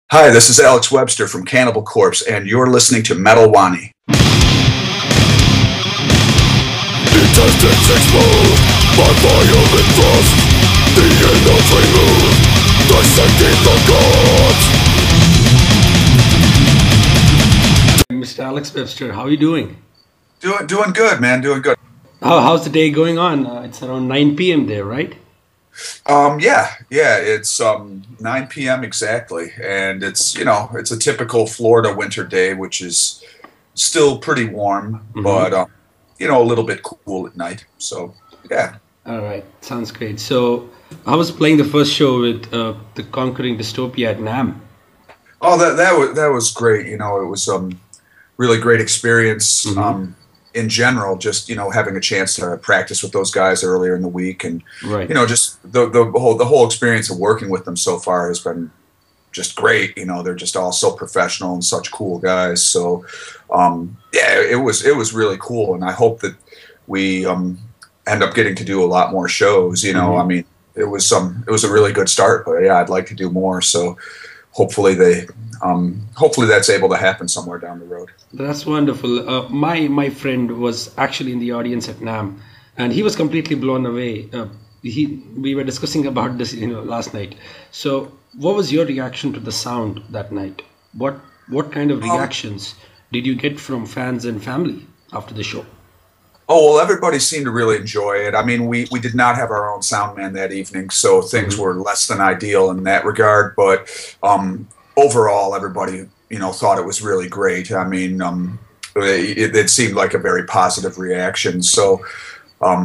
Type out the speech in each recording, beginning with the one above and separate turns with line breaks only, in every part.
Hi, this is Alex Webster from Cannibal Corpse, and you're listening to Metal Wani. Intestines explode by violent thrust. The end of remove, dissecting the gods.
Mr. Alex Webster, how are you doing?
Doing good, man. Doing good.
How's the day going on? It's around 9 p.m. there, right?
Yeah. It's 9 p.m. exactly, and it's it's a typical Florida winter day, which is still pretty warm, but a little bit cool at night. So yeah.
All right, sounds great. So I was playing the first show with the Conquering Dystopia at NAM.
Oh, that was great. It was really great experience. In general, just having a chance to practice with those guys earlier in the week, and just the whole experience of working with them so far has been just great. They're just all so professional and such cool guys. So it was really cool, and I hope that we end up getting to do a lot more shows. I mean, it was a really good start, but yeah, I'd like to do more. So hopefully that's able to happen somewhere down the road.
That's wonderful. My friend was actually in the audience at NAMM, and he was completely blown away. We were discussing about this, last night. So, what was your reaction to the sound that night? What kind of reactions did you get from fans and family after the show?
Oh, well, everybody seemed to really enjoy it. I mean, we did not have our own sound man that evening, so things were less than ideal in that regard. But overall, everybody, thought it was really great. I mean, it seemed like a very positive reaction. So, I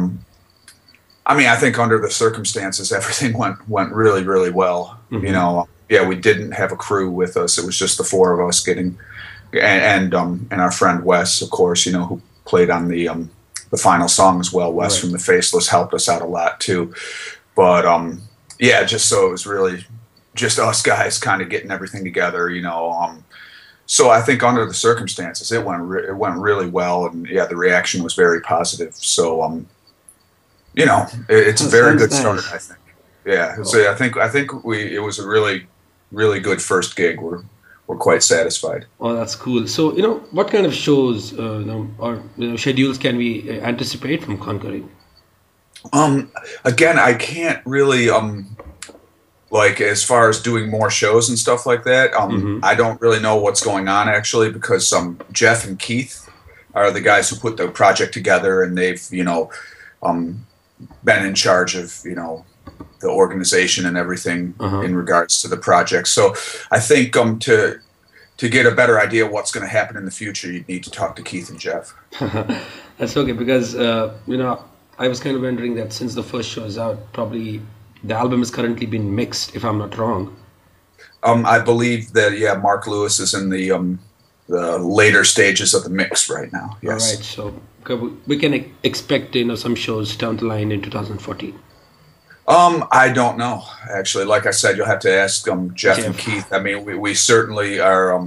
mean, I think under the circumstances, everything went really, really well. We didn't have a crew with us. It was just the four of us and our friend Wes, of course, who played on the final song as well. Wes from The Faceless helped us out a lot too. But just so it was really just us guys kind of getting everything together, so I think under the circumstances, it went really well, and yeah, the reaction was very positive. So it's a very good start, I think. Yeah, so I think it was a really, really good first gig. We're quite satisfied.
Oh, that's cool. So what kind of shows or schedules can we anticipate from Conquering?
Again, I can't really as far as doing more shows and stuff like that, I don't really know what's going on actually, because Jeff and Keith are the guys who put the project together, and they've been in charge of the organization and everything in regards to the project. So I think to get a better idea of what's going to happen in the future, you need to talk to Keith and Jeff.
That's okay, because I was kind of wondering that since the first show is out, probably the album is currently being mixed, if I'm not wrong.
I believe that Mark Lewis is in the later stages of the mix right now. Yes.
All right, so we can expect some shows down the line in 2014.
I don't know, actually. Like I said, you'll have to ask Jeff and Keith. I mean, we certainly are.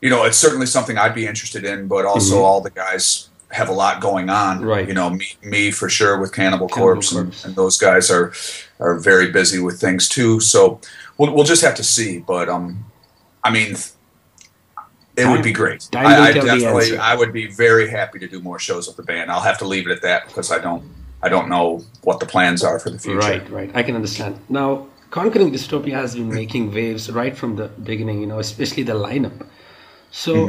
It's certainly something I'd be interested in, but also all the guys have a lot going on.
Right.
Me for sure with Cannibal Corpse, and those guys are very busy with things too. So we'll just have to see. But I mean, it would be great. I would be very happy to do more shows with the band. I'll have to leave it at that, because I don't know what the plans are for the future.
Right. I can understand. Now, Conquering Dystopia has been making waves right from the beginning, especially the lineup. So,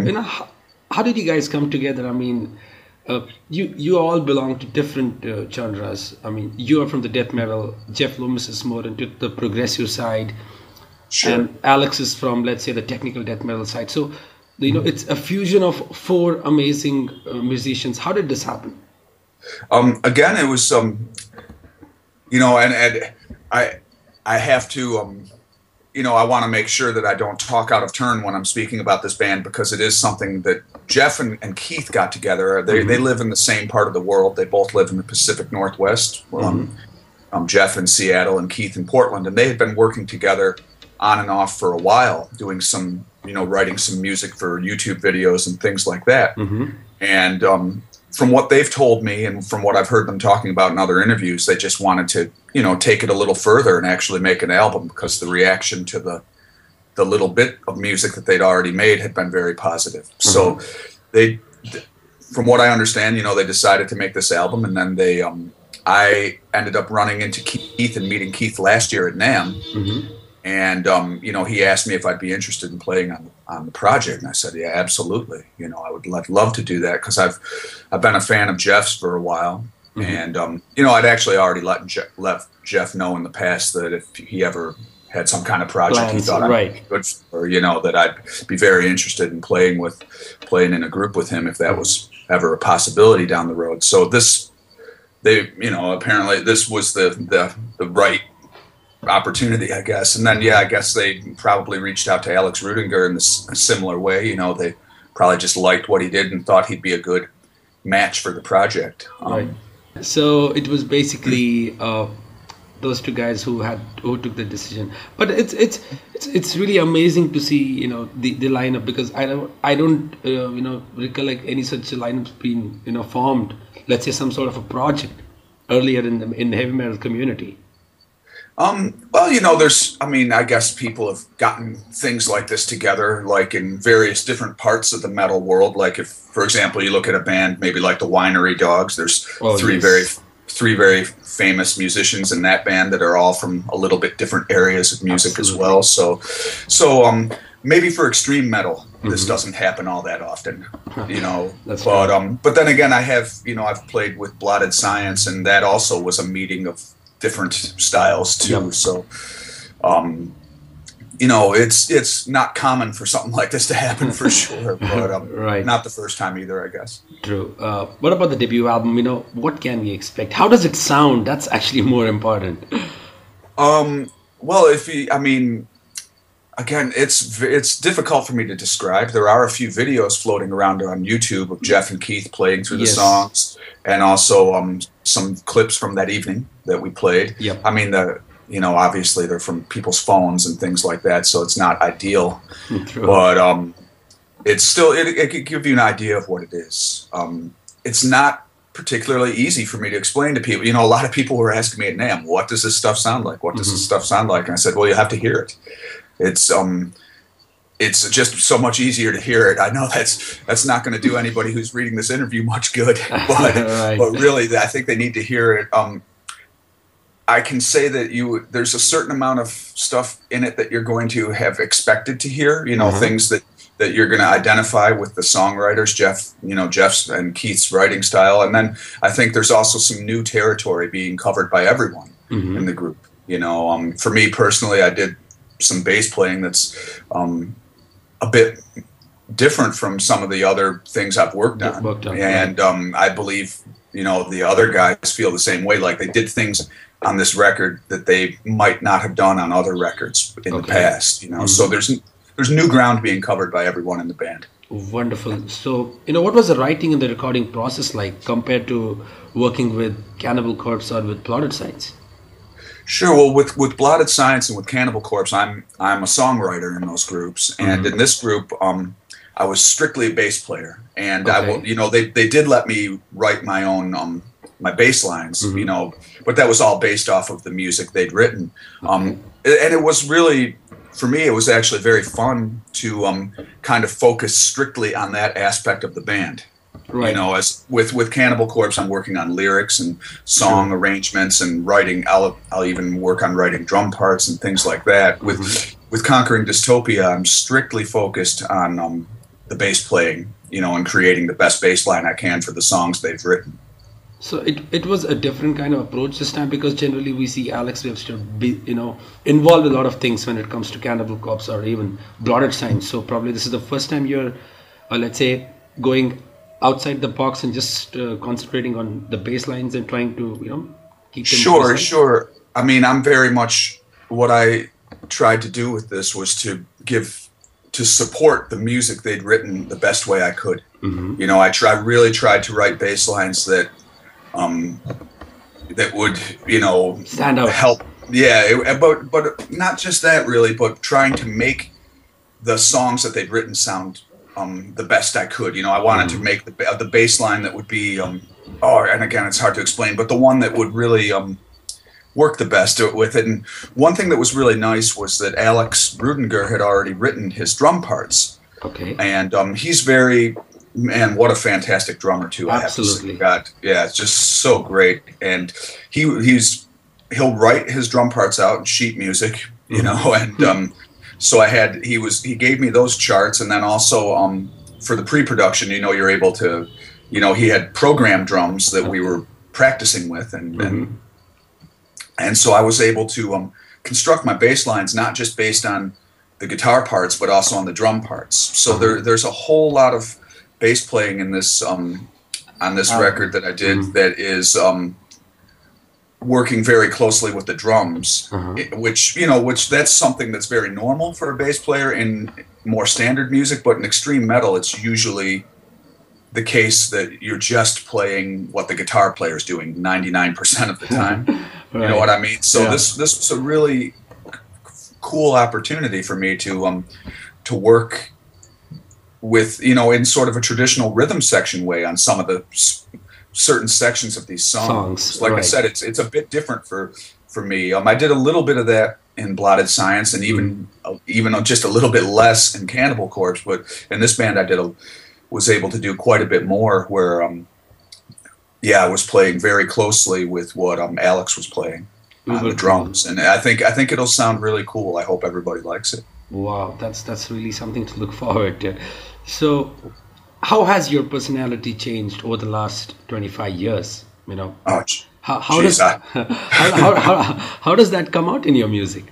how did you guys come together? I mean, you all belong to different genres. I mean, you are from the death metal. Jeff Loomis is more into the progressive side.
Sure.
And Alex is from, let's say, the technical death metal side. So, it's a fusion of four amazing musicians. How did this happen?
Again, it was, and I have to, I want to make sure that I don't talk out of turn when I'm speaking about this band, because it is something that Jeff and Keith got together. They live in the same part of the world. They both live in the Pacific Northwest. Jeff in Seattle and Keith in Portland, and they had been working together on and off for a while, doing some, writing some music for YouTube videos and things like that. And from what they've told me and from what I've heard them talking about in other interviews, they just wanted to, take it a little further and actually make an album, because the reaction to the little bit of music that they'd already made had been very positive. So they, from what I understand, they decided to make this album, and then I ended up running into Keith and meeting Keith last year at NAMM. And, he asked me if I'd be interested in playing on the project. And I said, yeah, absolutely. I'd love to do that, because I've been a fan of Jeff's for a while. And, I'd actually already let Jeff know in the past that if he ever had some kind of project he thought I'd be good for, that I'd be very interested in playing in a group with him if that was ever a possibility down the road. So apparently this was the right opportunity, I guess. And then, I guess they probably reached out to Alex Rudinger in a similar way. They probably just liked what he did and thought he'd be a good match for the project.
Right. So it was basically those two guys who took the decision. But it's really amazing to see the lineup, because I don't recollect any such lineups being formed. Let's say some sort of a project earlier in the heavy metal community. I guess people have gotten things like this together, like in various different parts of the metal world. Like if, for example, you look at a band maybe like the Winery Dogs, there's three very famous musicians in that band that are all from a little bit different areas of music as well. So maybe for extreme metal, this doesn't happen all that often, That's
but then again, I've played with Blotted Science, and that also was a meeting of different styles too. So, it's not common for something like this to happen for sure, but not the first time either, I guess.
True. What about the debut album? What can we expect? How does it sound? That's actually more important.
Again, it's difficult for me to describe. There are a few videos floating around on YouTube of Jeff and Keith playing through the songs, and also some clips from that evening that we played.
Yep.
Obviously they're from people's phones and things like that, so it's not ideal.
True.
But it's still it could give you an idea of what it is. It's not particularly easy for me to explain to people. A lot of people were asking me at NAMM, what does this stuff sound like? What does this stuff sound like? And I said, well, you have to hear it. It's just so much easier to hear it. I know that's not going to do anybody who's reading this interview much good, but but really, I think they need to hear it. I can say that there's a certain amount of stuff in it that you're going to have expected to hear. Things that you're going to identify with the songwriters, Jeff's and Keith's writing style, and then I think there's also some new territory being covered by everyone in the group. For me personally, I did some bass playing that's a bit different from some of the other things I've worked on. And I believe the other guys feel the same way. Like they did things on this record that they might not have done on other records in the past. So there's new ground being covered by everyone in the band.
Wonderful. So what was the writing and the recording process like compared to working with Cannibal Corpse or with Blotted Science?
Sure. Well, with Blotted Science and with Cannibal Corpse, I'm a songwriter in those groups, and in this group, I was strictly a bass player, and they did let me write my own my bass lines, but that was all based off of the music they'd written, and it was really, for me, it was actually very fun to kind of focus strictly on that aspect of the band. Right. As with Cannibal Corpse, I'm working on lyrics and song arrangements and writing. I'll even work on writing drum parts and things like that. With Conquering Dystopia, I'm strictly focused on the bass playing, and creating the best bass line I can for the songs they've written.
So it was a different kind of approach this time, because generally we see Alex Webster be, involved with a lot of things when it comes to Cannibal Corpse or even Blotted Science. So probably this is the first time you're, let's say, going outside the box and just concentrating on the bass lines and trying to, keep them.
Sure. I mean, I'm very much, what I tried to do with this was to support the music they'd written the best way I could. I really tried to write bass lines that would,
stand out,
help. Yeah, but not just that really, but trying to make the songs that they'd written sound the best I could. I wanted to make the bass line that would be, and again, it's hard to explain, but the one that would really work the best with it. And one thing that was really nice was that Alex Rudinger had already written his drum parts.
Okay.
And he's very, man, what a fantastic drummer too.
Absolutely.
I have to say. God, yeah, it's just so great. And he'll write his drum parts out in sheet music, you know, and so he gave me those charts, and then also for the pre-production, you know, you're able to, you know, he had programmed drums that we were practicing with, and so I was able to construct my bass lines not just based on the guitar parts, but also on the drum parts. So there's a whole lot of bass playing in this on this record that I did that is working very closely with the drums, which that's something that's very normal for a bass player in more standard music, but in extreme metal, it's usually the case that you're just playing what the guitar player is doing 99% of the time. Right. You know what I mean? So this was a really cool opportunity for me to work with, you know, in sort of a traditional rhythm section way on some of the certain sections of these songs. Like I said, it's a bit different for me. I did a little bit of that in Blotted Science, and even just a little bit less in Cannibal Corpse. But in this band, I was able to do quite a bit more. Where I was playing very closely with what Alex was playing on the drums, and I think it'll sound really cool. I hope everybody likes it.
Wow, that's really something to look forward to. So, how has your personality changed over the last 25 years? You know, how does how does that come out in your music?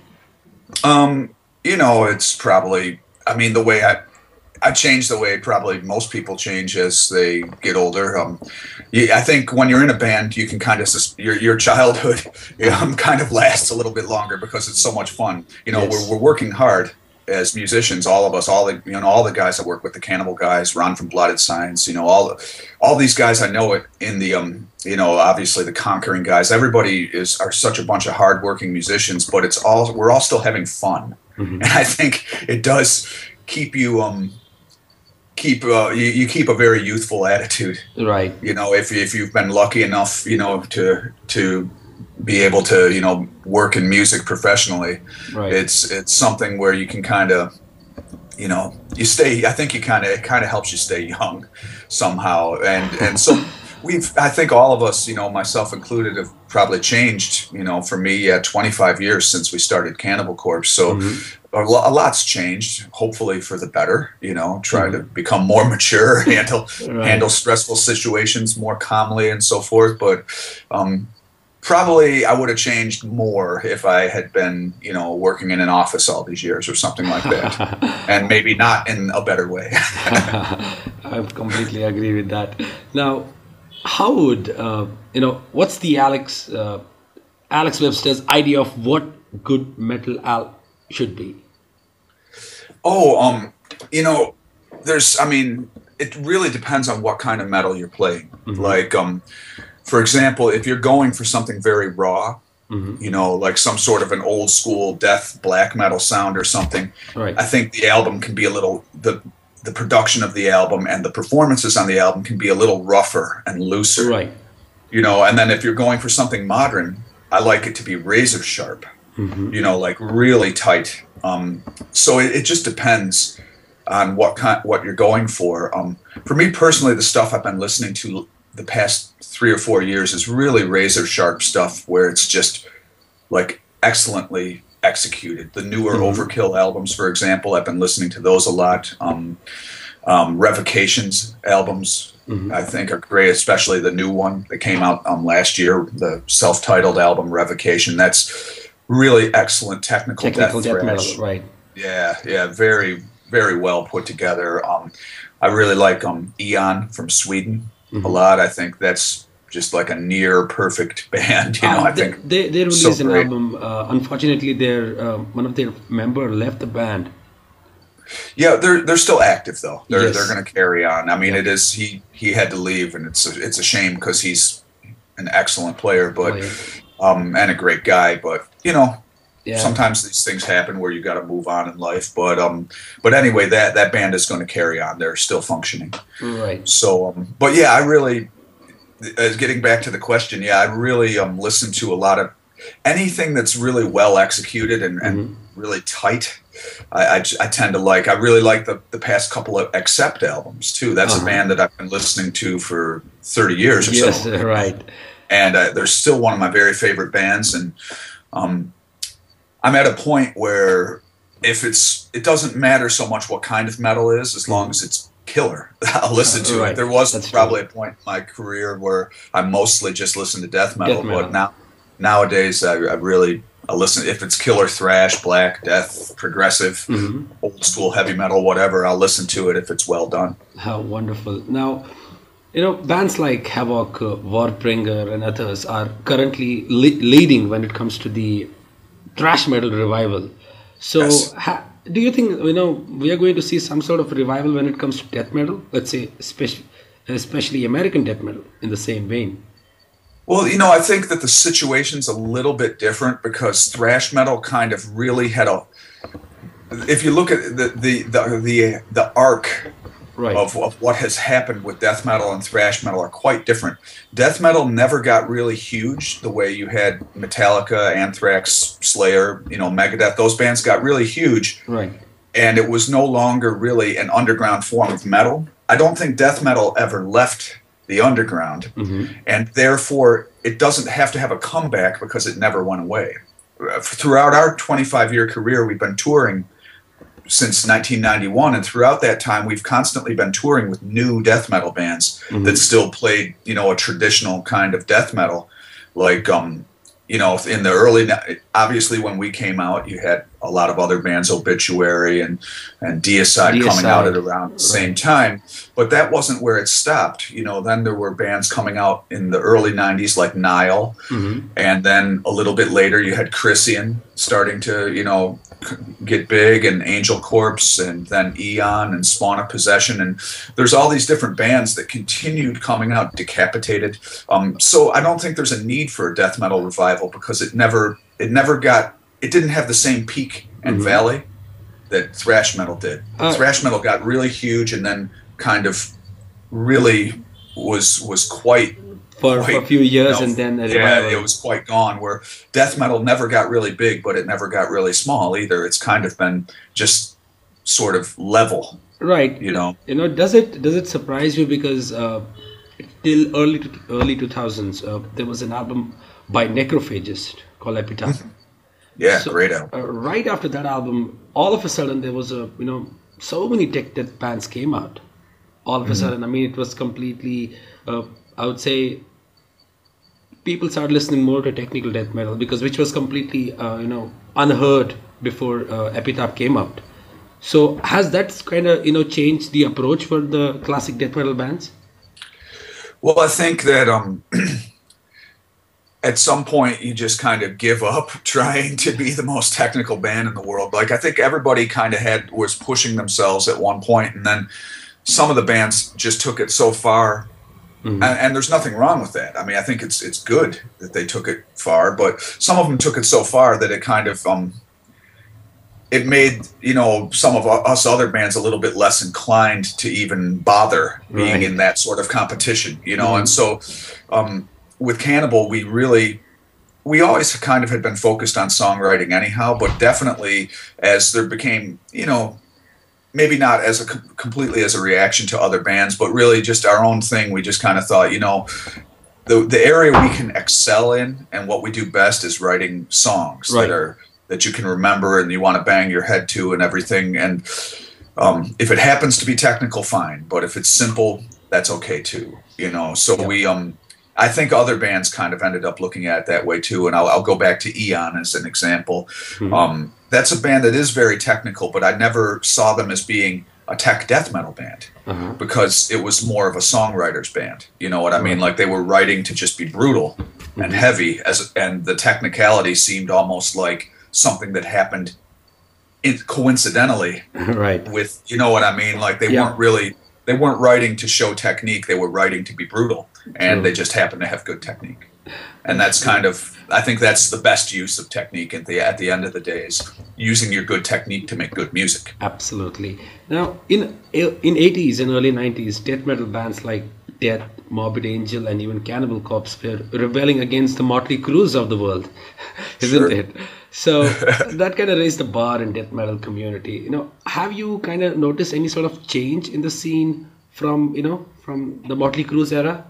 You know, it's probably, I mean, the way I changed the way probably most people change as they get older. I think when you're in a band, you can kind of your childhood kind of lasts a little bit longer because it's so much fun. You know, we're working hard as musicians, all of us, all the guys that work with the Cannibal guys, Ron from Blotted Science, you know, all these guys I know it in the you know, obviously the Conquering guys. Everybody are such a bunch of hardworking musicians, but we're all still having fun, and I think it does keep you you keep a very youthful attitude, right? You know, if you've been lucky enough, you know, to be able to, you know, work in music professionally, right. It's something where you can kind of, you know, I think it kind of helps you stay young somehow, and so I think all of us, you know, myself included, have probably changed, you know, for me, 25 years since we started Cannibal Corpse, so a lot's changed, hopefully for the better, you know, try to become more mature, handle stressful situations more calmly and so forth, but probably I would have changed more if I had been, you know, working in an office all these years or something like that, and maybe not in a better way.
I completely agree with that. Now, how would you know? What's the Alex Webster's idea of what good metal should be?
You know, I mean, it really depends on what kind of metal you're playing. Like, for example, if you're going for something very raw, you know, like some sort of an old school death black metal sound or something, right. I think the album can be a little, the production of the album and the performances on the album can be a little rougher and looser. Right. You know, and then if you're going for something modern, I like it to be razor sharp, you know, like really tight. So it just depends on what you're going for. For me personally, the stuff I've been listening to the past 3 or 4 years is really razor sharp stuff where it's just like excellently executed. The newer Overkill albums, for example, I've been listening to those a lot. Revocation's albums, I think, are great, especially the new one that came out last year, the self-titled album Revocation. That's really excellent technical death thrash. Right. Yeah, very, very well put together. I really like Eon from Sweden a lot. I think that's just like a near perfect band. You know, I think
they released an album. Unfortunately, one of their member left the band.
Yeah, they're still active though. They're going to carry on. I mean, it is he had to leave, and it's a shame because he's an excellent player, but and a great guy. But you know, sometimes these things happen where you got to move on in life. But anyway, that band is going to carry on. They're still functioning. Right. So, but yeah, I really, getting back to the question, I really listen to a lot of. anything that's really well executed and really tight. I tend to like. I really like the past couple of Accept albums too. That's a band that I've been listening to for 30 years or so.
Yes, right.
And they're still one of my very favorite bands. And I'm at a point where it doesn't matter so much what kind of metal is, as long as it's killer, I'll listen to it. There was probably a point in my career where I mostly just listened to death metal. But nowadays I listen, if it's killer thrash, black, death, progressive, old school heavy metal, whatever, I'll listen to it if it's well done.
How wonderful. Now, bands like Havoc, Warbringer and others are currently leading when it comes to the thrash metal revival. So
Yes.
Do you think, we are going to see some sort of revival when it comes to death metal? Let's say, especially American death metal in the same vein.
Well, I think that the situation's a little bit different because thrash metal kind of really had if you look at the arc of what has happened with death metal and thrash metal are quite different. Death metal never got really huge the way you had Metallica, Anthrax, Slayer, Megadeth. Those bands got really huge.
Right.
And it was no longer really an underground form of metal. I don't think death metal ever left the underground, and therefore it doesn't have to have a comeback because it never went away. Throughout our 25-year career, we've been touring since 1991, and throughout that time we've constantly been touring with new death metal bands that still played a traditional kind of death metal, like in the early, obviously when we came out you had a lot of other bands, Obituary and Deicide coming out at around the same time, but that wasn't where it stopped. Then there were bands coming out in the early 90s like Nile, and then a little bit later you had Chrysian starting to get big, and Angel Corpse, and then Eon and Spawn of Possession, and there's all these different bands that continued coming out. Decapitated. So I don't think there's a need for a death metal revival because it didn't have the same peak and valley that thrash metal did. Thrash metal got really huge and then kind of really was quite
for a few years, and then
it was quite gone. Where death metal never got really big, but it never got really small either. It's kind of been just sort of level,
right? Does it surprise you because till early 2000s there was an album by Necrophagist called Epitaph.
Great album.
Right after that album, all of a sudden there was so many tech death bands came out. All of a sudden, it was completely. I would say people started listening more to technical death metal which was completely unheard before Epitaph came out. So has that kind of changed the approach for the classic death metal bands?
Well, I think that at some point you just kind of give up trying to be the most technical band in the world. Like I think everybody kind of was pushing themselves at one point, and then some of the bands just took it so far. And there's nothing wrong with that. I think it's good that they took it far, but some of them took it so far that it kind of it made some of us other bands a little bit less inclined to even bother being in that sort of competition, And so with Cannibal, we always kind of had been focused on songwriting anyhow, but definitely as there became maybe not as completely as a reaction to other bands, but really just our own thing. We just kind of thought, the area we can excel in and what we do best is writing songs that you can remember and you want to bang your head to and everything. And if it happens to be technical, fine. But if it's simple, that's okay too. So I think other bands kind of ended up looking at it that way too. And I'll go back to Eon as an example. That's a band that is very technical, but I never saw them as being a tech death metal band because it was more of a songwriter's band. You know what I mean? Like they were writing to just be brutal and heavy, and the technicality seemed almost like something that happened coincidentally. With what I mean? Like they weren't writing to show technique. They were writing to be brutal, and they just happened to have good technique. And that's kind of, I think that's the best use of technique at the end of the day, is using your good technique to make good music.
Absolutely. Now, in 80s and early 90s, death metal bands like Death, Morbid Angel, and even Cannibal Corpse were rebelling against the Motley Crues of the world, isn't it? So that kind of raised the bar in death metal community. You know, have you kind of noticed any sort of change in the scene from, you know, from the Motley Crue's era?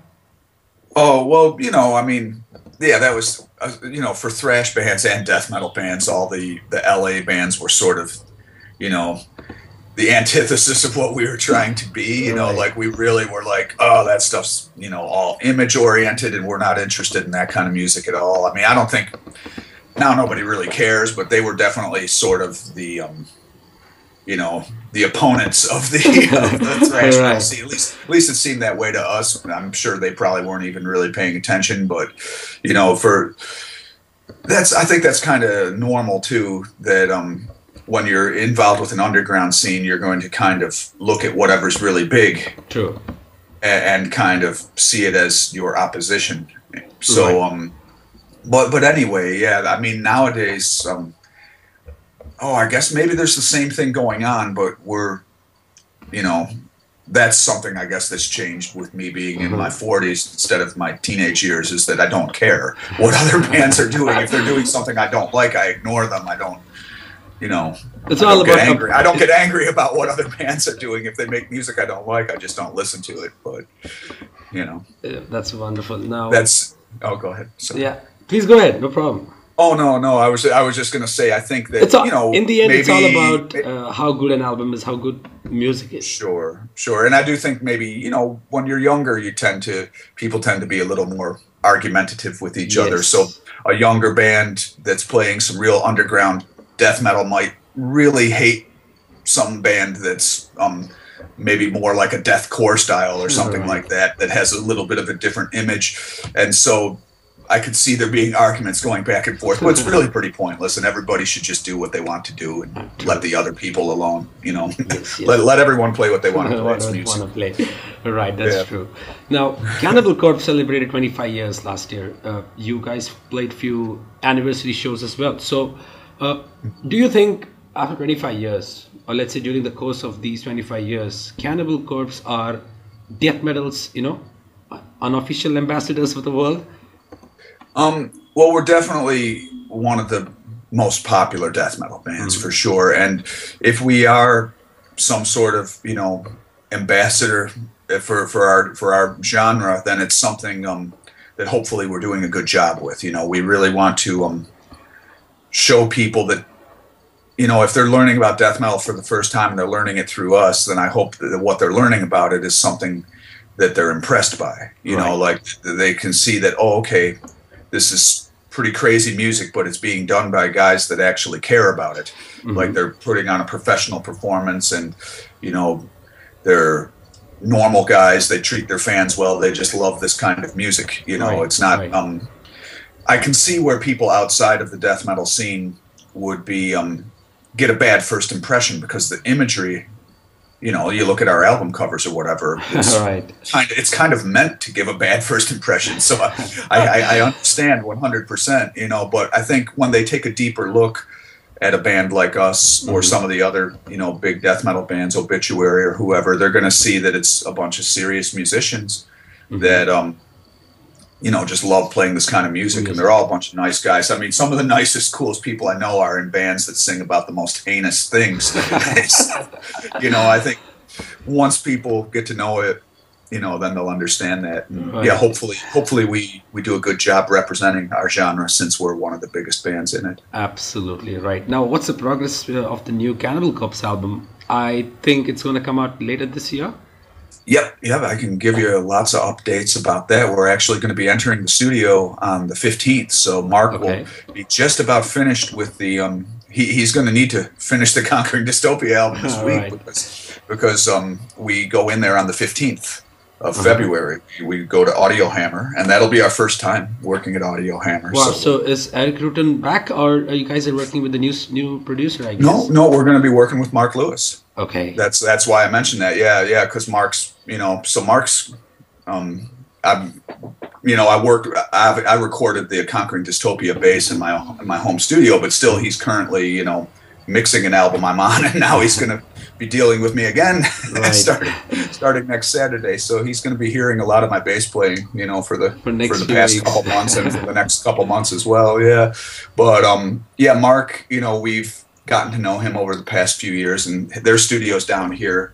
Oh, well, you know, I mean, yeah, that was, you know, for thrash bands and death metal bands, all the LA bands were sort of, you know, the antithesis of what we were trying to be, you know, like we really were like, oh, that stuff's, you know, all image oriented and we're not interested in that kind of music at all. I mean, I don't think, now nobody really cares, but they were definitely sort of the, you know, the opponents of the thrash metal scene. At least it seemed that way to us. I'm sure they probably weren't even really paying attention, but, you know, I think that's kind of normal too, that, when you're involved with an underground scene, you're going to kind of look at whatever's really big. True. And kind of see it as your opposition. So, but anyway, yeah, I mean, nowadays, I guess maybe there's the same thing going on, but we're, you know, that's something I guess that's changed with me being in my 40s instead of my teenage years, is that I don't care what other bands are doing. If they're doing something I don't like, I ignore them. I don't. You know, it's all about angry. I don't get angry about what other bands are doing. If they make music I don't like, I just don't listen to it. But, you know,
that's wonderful. Now
go ahead. Sorry.
Yeah, please go ahead. No problem.
Oh no. I was just going to say, I think that you know,
in the end, it's all about how good an album is, how good music is.
Sure. And I do think maybe, you know, when you're younger, people tend to be a little more argumentative with each other. So a younger band that's playing some real underground death metal might really hate some band that's maybe more like a deathcore style or something like that has a little bit of a different image, and so I could see there being arguments going back and forth, but it's really pretty pointless, and everybody should just do what they want to do and let the other people alone, you know. Let everyone play what they want to play. It's music.
Right, that's true. Now, Cannibal Corpse celebrated 25 years last year. You guys played few anniversary shows as well, so do you think after 25 years, or let's say during the course of these 25 years, Cannibal Corpse are death metal's, you know, unofficial ambassadors for the world?
Well, we're definitely one of the most popular death metal bands for sure. And if we are some sort of, you know, ambassador for our genre, then it's something that hopefully we're doing a good job with. You know, we really want to show people that, you know, if they're learning about death metal for the first time and they're learning it through us, then I hope that what they're learning about it is something that they're impressed by. You know, like they can see that, oh, okay, this is pretty crazy music, but it's being done by guys that actually care about it. Like they're putting on a professional performance, and, you know, they're normal guys. They treat their fans well. They just love this kind of music. You know, it's not, I can see where people outside of the death metal scene would be, get a bad first impression because the imagery, you know, you look at our album covers or whatever, it's kind of meant to give a bad first impression. So I understand 100%, you know, but I think when they take a deeper look at a band like us or some of the other, you know, big death metal bands, Obituary or whoever, they're going to see that it's a bunch of serious musicians that, you know, just love playing this kind of music, and they're all a bunch of nice guys. I mean, some of the nicest, coolest people I know are in bands that sing about the most heinous things. You know, I think once people get to know it, you know, then they'll understand that. And yeah, hopefully we do a good job representing our genre, since we're one of the biggest bands in it.
Absolutely right. Now, what's the progress of the new Cannibal Corpse album? I think it's going to come out later this year.
Yep, I can give you lots of updates about that. We're actually going to be entering the studio on the 15th, so Mark will be just about finished with the, he's going to need to finish the Conquering Dystopia album this week, because we go in there on the 15th of February. We go to Audio Hammer, and that'll be our first time working at Audio Hammer.
Wow, so is Eric Rutan back, or are you guys working with the new producer, I guess?
No, we're going to be working with Mark Lewis.
Okay.
That's why I mentioned that. Yeah, because Mark's, you know, so Mark's, I recorded the Conquering Dystopia bass in my home studio, but still he's currently, you know, mixing an album I'm on, and now he's going to be dealing with me again
Right.
starting next Saturday. So he's going to be hearing a lot of my bass playing, for the past
weeks.
couple months and for the next couple months as well. Yeah, but yeah, Mark, we've gotten to know him over the past few years, and their studio's down here.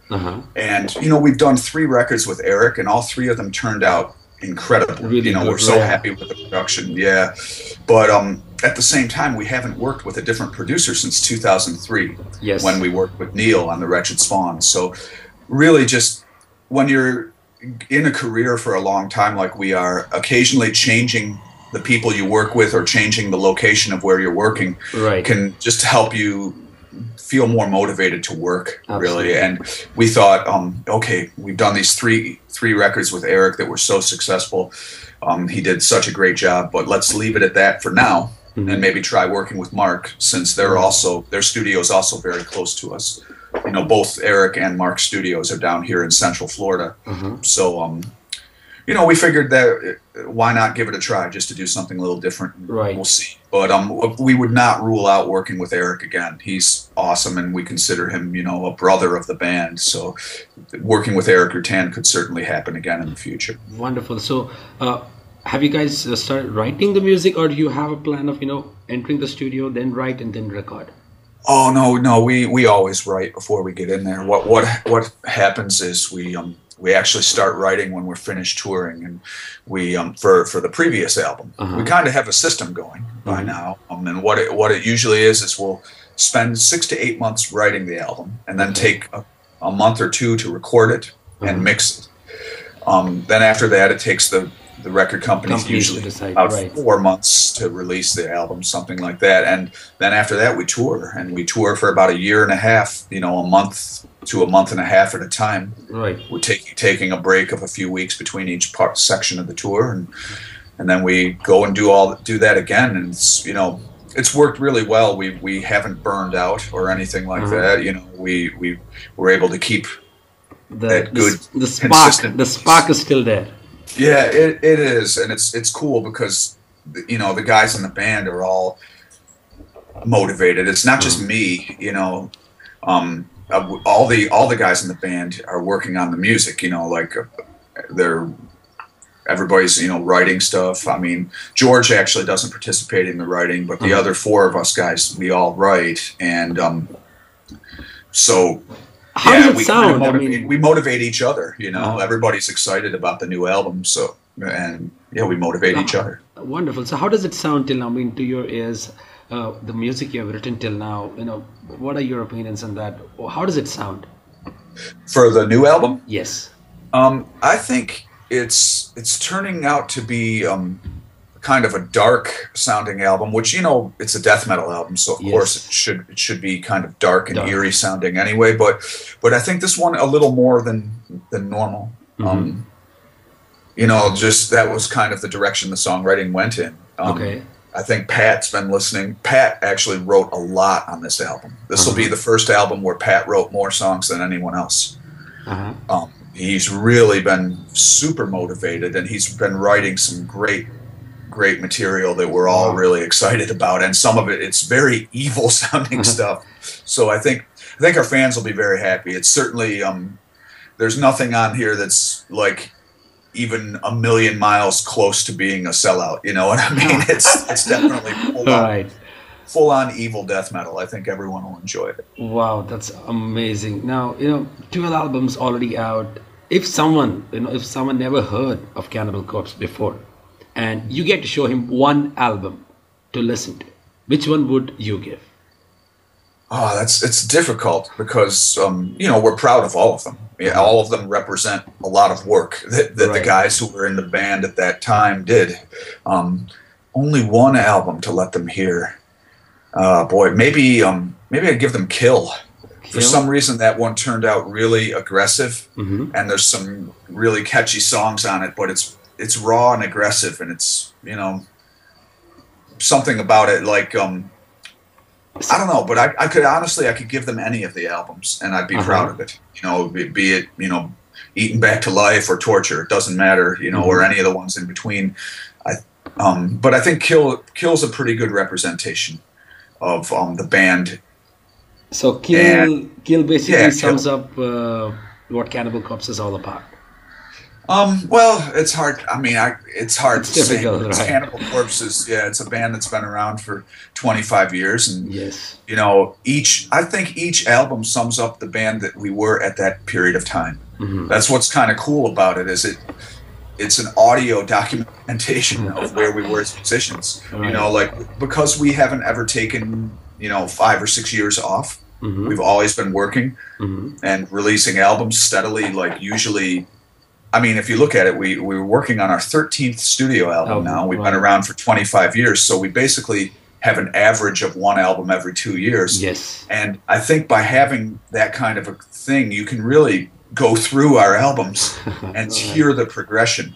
And we've done 3 records with Eric, and all 3 of them turned out incredible.
Really good,
we're so happy with the production. Yeah, but at the same time, we haven't worked with a different producer since 2003.
Yes.
When we worked with Neil on The Wretched Spawn. So really, just when you're in a career for a long time like we are, occasionally changing the people you work with or changing the location of where you're working can just help you feel more motivated to work.
Absolutely.
Really. And we thought, okay, we've done these three records with Eric that were so successful. He did such a great job, but let's leave it at that for now, and maybe try working with Mark, since their studio is also very close to us. Both Eric and Mark's studios are down here in Central Florida. So we figured that why not give it a try, just to do something a little different.
Right.
We'll see. But we would not rule out working with Eric again. He's awesome, and we consider him, a brother of the band. So working with Eric Rutan could certainly happen again in the future.
Wonderful. So have you guys started writing the music, or do you have a plan of, entering the studio, then write and then record?
Oh, no. We always write before we get in there. What happens is we actually start writing when we're finished touring, and we for the previous album, we kind of have a system going by now. And what it usually is we'll spend 6 to 8 months writing the album, and then take a month or 2 to record it and mix it. Then after that, it takes the record companies usually about 4 months to release the album, something like that. And then after that, we tour, and we tour for about a year and a half, a month to a month and a half at a time.
Right.
We're taking a break of a few weeks between each section of the tour, and then we go and do that again. And it's worked really well. We haven't burned out or anything like that. We were able to keep that good
the spark. The spark is still there.
Yeah, it is, and it's cool because the guys in the band are all motivated. It's not just me, all the guys in the band are working on the music. Everybody's writing stuff. I mean, George actually doesn't participate in the writing, but the other 4 of us guys, we all write, and so.
How does it sound?
We motivate each other, Everybody's excited about the new album, we motivate each other.
Wonderful. So how does it sound till now? I mean, to your ears, the music you have written till now, what are your opinions on that? How does it sound?
For the new album?
Yes.
I think it's turning out to be kind of a dark sounding album, which it's a death metal album, so of course it should be kind of dark and eerie sounding anyway. But I think this one a little more than normal. Just that was kind of the direction the songwriting went in.
Okay.
I think Pat's been listening. Pat actually wrote a lot on this album. This will be the first album where Pat wrote more songs than anyone else. He's really been super motivated, and he's been writing some great material that we're all really excited about, and some of it's very evil sounding stuff. So I think our fans will be very happy. It's certainly there's nothing on here that's like even a million miles close to being a sellout. You know what I mean? It's definitely full on evil death metal. I think everyone will enjoy it.
Wow, that's amazing. Now 12 albums already out. If someone never heard of Cannibal Corpse before, and you get to show him one album to listen to, which one would you give?
Oh, it's difficult because we're proud of all of them. Yeah, all of them represent a lot of work that the guys who were in the band at that time did. Only one album to let them hear. Boy, maybe I'd give them Kill. For some reason, that one turned out really aggressive, and there's some really catchy songs on it, but it's raw and aggressive, and it's something about it like I don't know, but I could give them any of the albums, and I'd be proud of it. Be it Eaten Back to Life or Torture, it doesn't matter, or any of the ones in between. But I think Kill's a pretty good representation of the band
So Kill basically sums up what Cannibal Corpse is all about.
Well, it's hard. I mean, it's hard
It's
to say.
difficult, right?
Cannibal Corpse is, it's a band that's been around for 25 years, and
Yes.
I think each album sums up the band that we were at that period of time. That's what's kind of cool about it. It's an audio documentation of where we were as musicians.
Right.
Like, because we haven't ever taken 5 or 6 years off. We've always been working and releasing albums steadily. Like, usually, I mean, if you look at it, we were working on our 13th studio album now. We've been around for 25 years, so we basically have an average of one album every 2 years.
Yes.
And I think by having that kind of a thing, you can really go through our albums and hear the progression.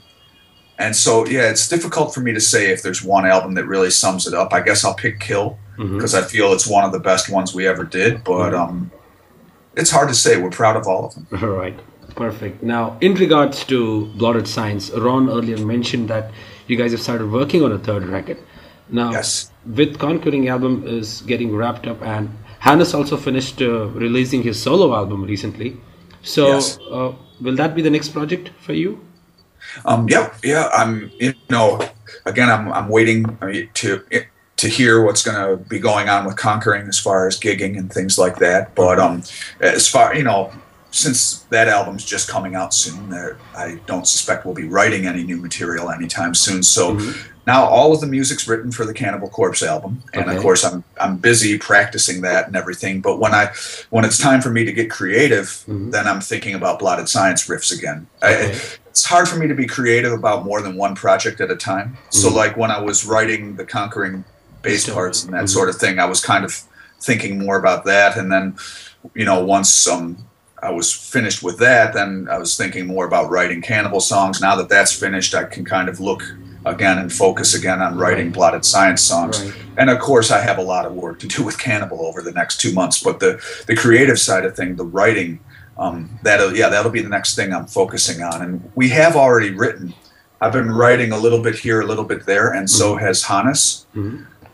And so, it's difficult for me to say if there's one album that really sums it up. I guess I'll pick Kill, because I feel it's one of the best ones we ever did. But it's hard to say. We're proud of all of them.
All right. Perfect. Now, in regards to Blotted Science, Ron earlier mentioned that you guys have started working on a third record. Now, with Conquering album is getting wrapped up, and Hannes also finished releasing his solo album recently. So, will that be the next project for you?
I'm again, I'm waiting to hear what's going to be going on with Conquering as far as gigging and things like that. But as far since that album's just coming out soon, I don't suspect we'll be writing any new material anytime soon. So now all of the music's written for the Cannibal Corpse album, and of course I'm busy practicing that and everything. But when it's time for me to get creative, then I'm thinking about Blotted Science riffs again. It's hard for me to be creative about more than one project at a time. So like when I was writing the Conquering bass parts and that sort of thing, I was kind of thinking more about that, and then once I was finished with that, then I was thinking more about writing Cannibal songs. Now that that's finished, I can kind of look again and focus again on writing Blotted Science songs. And of course, I have a lot of work to do with Cannibal over the next 2 months. But the creative side of things, the writing, that'll be the next thing I'm focusing on. And we have already written. I've been writing a little bit here, a little bit there, and so has Hannes.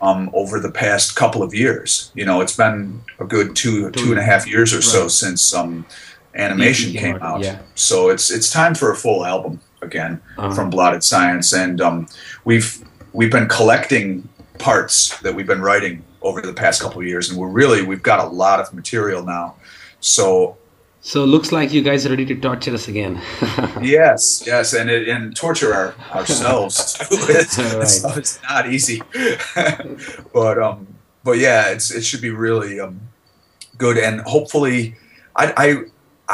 Over the past couple of years. It's been a good two and a half years or so since Animation came out. So it's time for a full album again from Blotted Science, and we've been collecting parts that we've been writing over the past couple of years, and we've got a lot of material now. So
looks like you guys are ready to torture us again.
yes, and torture ourselves too. It's not easy, but it should be really good, and hopefully, I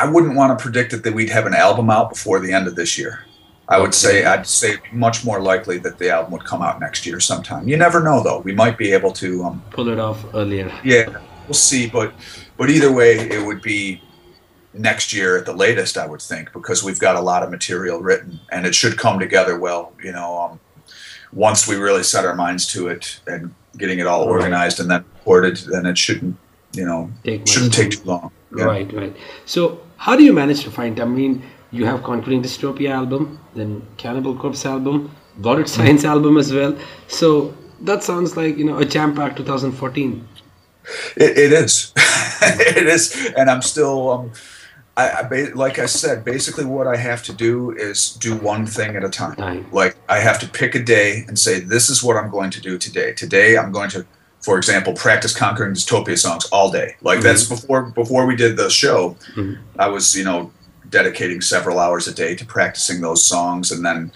wouldn't want to predict that we'd have an album out before the end of this year. I'd say much more likely that the album would come out next year sometime. You never know, though. We might be able to
pull it off earlier.
Yeah, we'll see, but either way, it would be next year at the latest, I would think, because we've got a lot of material written, and it should come together well, once we really set our minds to it and getting it all organized and then recorded, then it shouldn't take too long. Yeah.
Right. So how do you manage to find, you have Conquering Dystopia album, then Cannibal Corpse album, Blotted Science album as well. So that sounds like, a jam-packed 2014.
It is. It is. And I'm still, like I said, basically what I have to do is do one thing at a time. Like I have to pick a day and say, this is what I'm going to do today. Today I'm going to, for example, practice Conquering Dystopia songs all day. Like that's before we did the show, I was, dedicating several hours a day to practicing those songs. And then,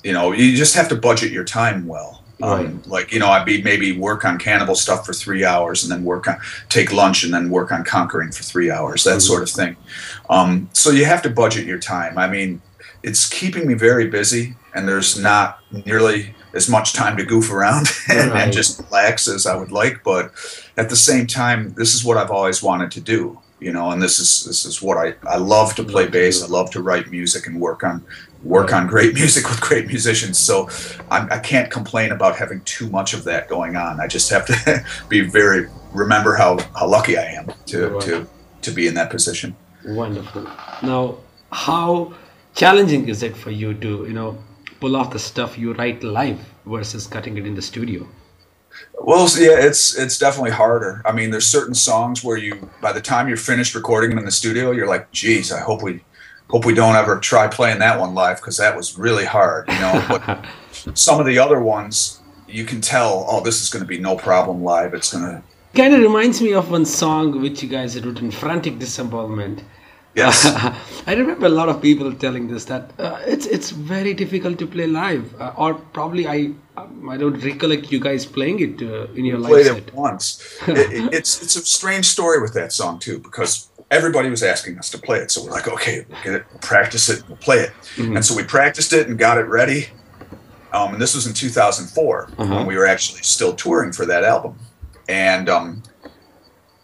you just have to budget your time well. I'd be maybe work on Cannibal stuff for 3 hours and then take lunch and then work on Conquering for 3 hours, that sort of thing. So you have to budget your time. It's keeping me very busy, and there's not nearly as much time to goof around and just relax as I would like. But at the same time, this is what I've always wanted to do, and this is what I love to play bass. I love to write music and work on great music with great musicians. So I can't complain about having too much of that going on. I just have to remember how lucky I am to be in that position.
Wonderful. Now, how challenging is it for you to, pull off the stuff you write live versus cutting it in the studio?
Well, yeah, it's definitely harder. I mean, there's certain songs where you, by the time you're finished recording them in the studio, you're like, geez, I hope we don't ever try playing that one live because that was really hard, you know. But some of the other ones, you can tell, oh, this is going to be no problem live. It's going to
kind of reminds me of one song which you guys had written, Frantic Disembowelment.
yes.
I remember a lot of people telling this that it's very difficult to play live, or probably I don't recollect you guys playing it in your live
Played
set.
it once. It's a strange story with that song too, because everybody was asking us to play it, so we're like, okay, we'll get it, we'll practice it, we'll play it, and so we practiced it and got it ready. And this was in 2004 when we were actually still touring for that album, and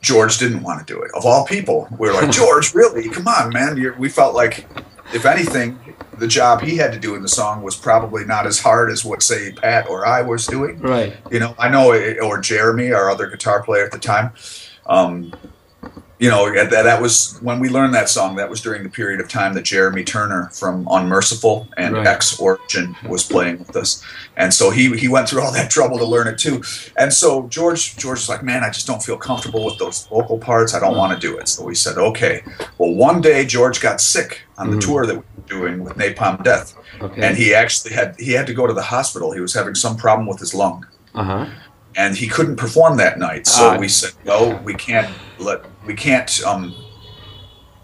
George didn't want to do it. Of all people, we were like, George, really? Come on, man. We felt like, if anything, the job he had to do in the song was probably not as hard as what, say, Pat or I was doing.
Right.
You know, I know, or Jeremy, our other guitar player at the time. You know, that was when we learned that song. That was during the period of time that Jeremy Turner from Unmerciful and X Origin was playing with us, and so he went through all that trouble to learn it too. And so George was like, man, I just don't feel comfortable with those vocal parts. I don't want to do it. So we said, okay. Well, one day George got sick on the tour that we were doing with Napalm Death, and he actually had to go to the hospital. He was having some problem with his lung. And he couldn't perform that night, so we said, "No, we can't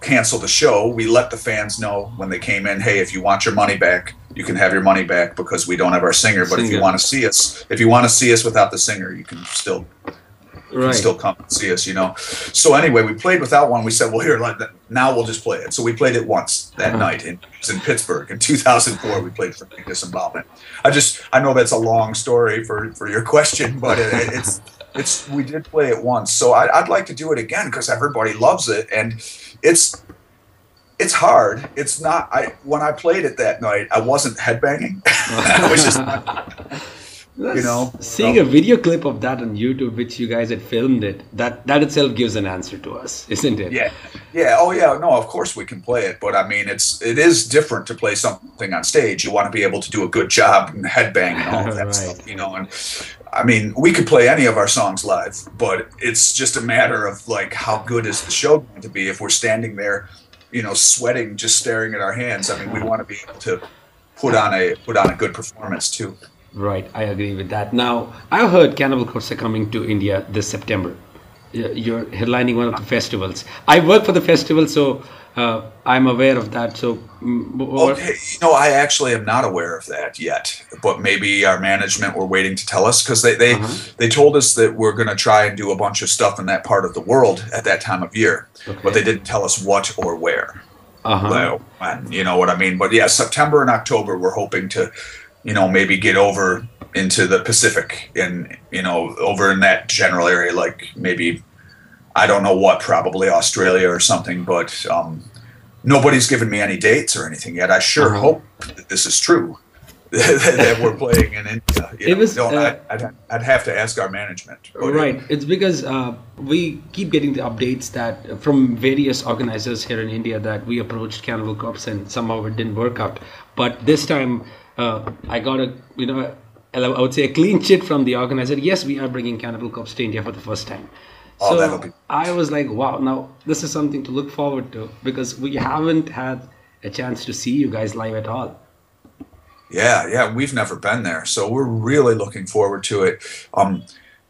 cancel the show." We let the fans know when they came in, "Hey, if you want your money back, you can have your money back because we don't have our singer. But if you want to see us without the singer, you can still come and see us." You know. So anyway, we played without one. We said, "Well, here, now we'll just play it." So we played it once that night in Pittsburgh in 2004. We played for Disembowelment. I know that's a long story for your question, but it's we did play it once. So I'd like to do it again because everybody loves it, and it's hard. It's not. When I played it that night, I wasn't headbanging. I was just. You know,
seeing a video clip of that on YouTube, which you guys had filmed it, that itself gives an answer to us, isn't it?
Yeah. Oh yeah. No, of course we can play it, but I mean, it is different to play something on stage. You want to be able to do a good job and headbang and all of that stuff, you know. And I mean, we could play any of our songs live, but it's just a matter of like how good is the show going to be if we're standing there, you know, sweating, just staring at our hands. I mean, we want to be able to put on a good performance too.
Right, I agree with that. Now, I heard Cannibal Corpse are coming to India this September. You're headlining one of the festivals. I work for the festival, so I'm aware of that. So,
okay, you know, I actually am not aware of that yet. But maybe our management were waiting to tell us because they told us that we're going to try and do a bunch of stuff in that part of the world at that time of year, but they didn't tell us what or where. Well, you know what I mean. But yeah, September and October, we're hoping to, you know, maybe get over into the Pacific and, you know, over in that general area, like maybe, I don't know what, probably Australia or something, but nobody's given me any dates or anything yet. I sure hope that this is true, that we're playing in India. I'd have to ask our management.
Right. It's because we keep getting the updates that from various organizers here in India that we approached Cannibal Corpse and somehow it didn't work out. But this time, I got I would say a clean chit from the organizer. Yes, we are bringing Cannibal Corpse to India for the first time.
Oh, that'll be.
I was like, wow, now this is something to look forward to because we haven't had a chance to see you guys live at all.
Yeah, we've never been there, so we're really looking forward to it.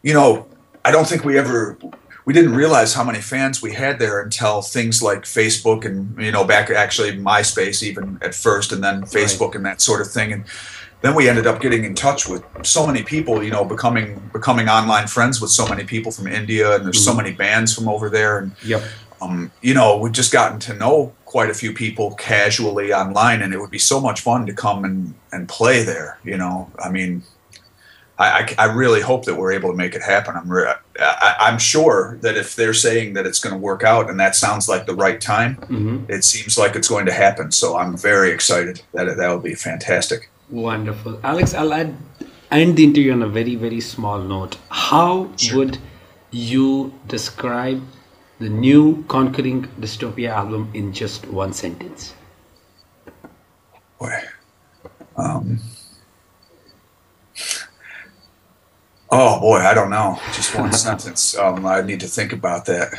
You know, I don't think we didn't realize how many fans we had there until things like Facebook and, you know, back actually MySpace even at first, and then Facebook and that sort of thing. And then we ended up getting in touch with so many people, you know, becoming online friends with so many people from India, and there's so many bands from over there. And, you know, we've just gotten to know quite a few people casually online, and it would be so much fun to come and play there, you know. I mean, I really hope that we're able to make it happen. I'm sure that if they're saying that it's going to work out and that sounds like the right time, it seems like it's going to happen. So I'm very excited that will be fantastic.
Wonderful. Alex, I'll end the interview on a very, very small note. How would you describe the new Conquering Dystopia album in just one sentence?
Boy. Oh boy, I don't know. Just one sentence. I need to think about that.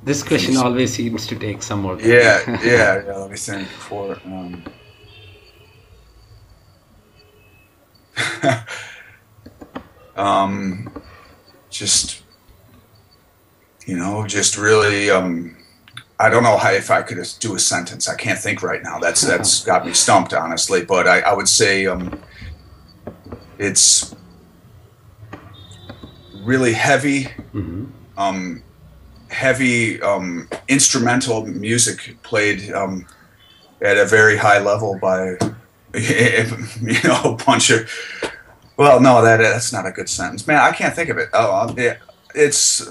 This question always seems to take some more time.
Yeah. Let me think before. Just just really. I don't know if I could do a sentence. I can't think right now. That's got me stumped, honestly. But I would say it's really heavy, heavy instrumental music played at a very high level by a bunch of. Well, no, that's not a good sentence, man. I can't think of it. It's.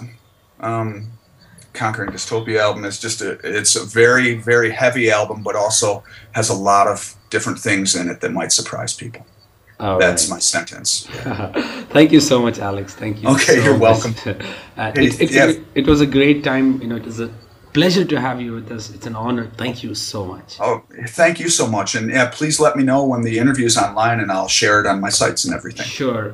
Conquering Dystopia album is it's a very, very heavy album, but also has a lot of different things in it that might surprise people. That's my sentence. Yeah.
Thank you so much, Alex. Thank you.
Okay,
so
you're
much.
welcome.
It was a great time. It was a pleasure to have you with us. It's an honor. Thank you so much.
Oh, thank you so much. And please let me know when the interview is online, and I'll share it on my sites and everything.
Sure.